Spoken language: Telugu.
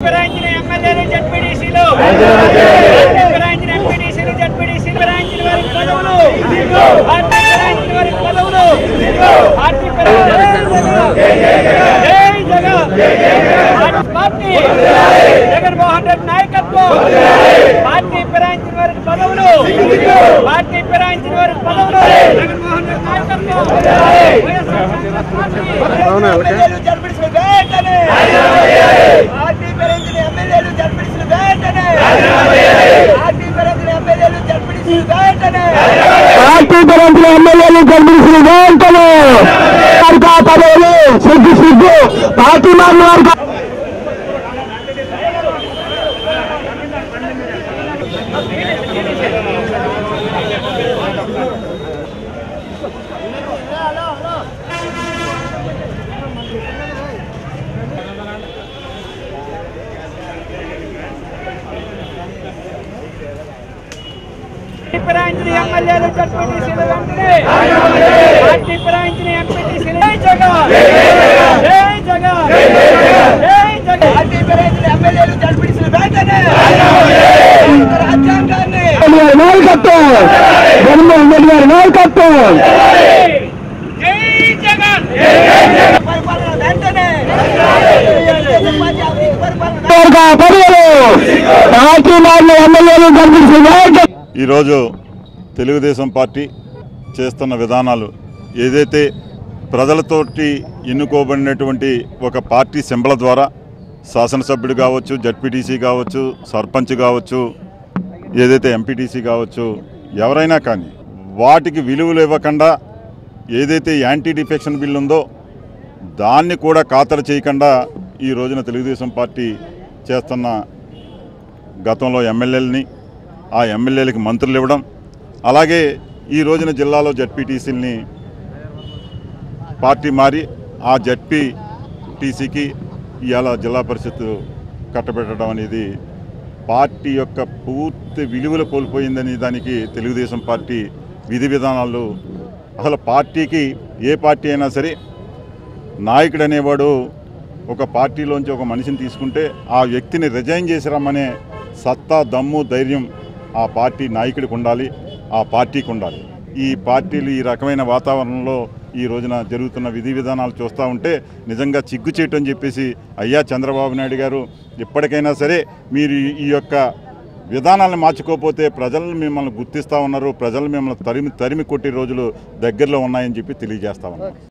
ఎమ్మెల్యేలు జడ్పీటీసీలు ఎంపీటీసీలు జడ్పీటీసీలు వారి పదవులు వారి పదవులు పార్టీ జగన్మోహన్ రెడ్డి నాయకత్వం పార్టీ ఫిరాయించిన వారికి పదవులు పార్టీ ఫిరాయించిన వారికి పదవులు జగన్మోహన్ రెడ్డి నాయకత్వం ఎమ్మెల్యేలు జడ్పీటీసీలు వెంటనే పార్టీ ఫిరాయించిన ఎమ్మెల్యేలు జడ్పీటీసీలు వెంటనే పార్టీ ఫిరాయించిన ఎమ్మెల్యేలు జడ్పీటీసీలు వెంటనే పార్టీ పరంగా ఎమ్మెల్యేలు జడ్పీటీసీలు వెంటనే పదవులు సిగ్గు పార్టీ మారిన వారికి ఫిరాయించిన ఎమ్మెల్యేలు జడ్పీటీసీలు వెంటనే పార్టీ ఫిరాయించిన ఎంపీటీసీలు జై జగన్ జై జగన్ జై జగన్ పార్టీ ఫిరాయించిన ఎమ్మెల్యేలు జడ్పీటీసీలు వెంటనే రాజ్యాంగాన్ని నాయకత్వం జగన్మోహన్ రెడ్డి గారి నాయకత్వం జై జగన్ పరిపాలన వెంటనే పదవులు పార్టీ మారిన ఎమ్మెల్యేలు జడ్పీటీసీలు వెంటనే ఈరోజు తెలుగుదేశం పార్టీ చేస్తున్న విధానాలు ఏదైతే ప్రజలతోటి ఎన్నుకోబడినటువంటి ఒక పార్టీ సింబల్ ద్వారా శాసనసభ్యుడు కావచ్చు, జడ్పీటీసీ కావచ్చు, సర్పంచ్ కావచ్చు, ఏదైతే ఎంపీటీసీ కావచ్చు, ఎవరైనా కానీ వాటికి విలువలు ఇవ్వకుండా ఏదైతే యాంటీ డిఫెక్షన్ బిల్ ఉందో దాన్ని కూడా ఖాతరు చేయకుండా ఈ రోజున తెలుగుదేశం పార్టీ చేస్తున్న గతంలో ఎమ్మెల్యేలని ఆ ఎమ్మెల్యేలకి మంత్రులు ఇవ్వడం, అలాగే ఈ రోజున జిల్లాలో జడ్పీటీసీలని పార్టీ మారి ఆ జడ్పీటీసీకి ఇవాళ జిల్లా పరిషత్ కట్టబెట్టడం అనేది పార్టీ యొక్క పూర్తి విలువలు కోల్పోయిందని దానికి తెలుగుదేశం పార్టీ విధి విధానాలు. అసలు పార్టీకి ఏ పార్టీ అయినా సరే నాయకుడు అనేవాడు ఒక పార్టీలోంచి ఒక మనిషిని తీసుకుంటే ఆ వ్యక్తిని రిజైన్ చేసి రమ్మనే సత్తా, దమ్ము, ధైర్యం ఆ పార్టీ నాయకుడికి ఉండాలి, ఆ పార్టీకి ఉండాలి. ఈ పార్టీలు ఈ రకమైన వాతావరణంలో ఈ రోజున జరుగుతున్న విధి విధానాలు చూస్తూ ఉంటే నిజంగా చిగ్గు చేయటం చెప్పేసి, అయ్యా చంద్రబాబు నాయుడు గారు ఇప్పటికైనా సరే మీరు ఈ యొక్క విధానాలను మార్చుకోకపోతే ప్రజలను మిమ్మల్ని గుర్తిస్తూ ఉన్నారు, ప్రజలు మిమ్మల్ని తరిమి కొట్టే రోజులు దగ్గరలో ఉన్నాయని చెప్పి తెలియజేస్తా ఉన్నారు.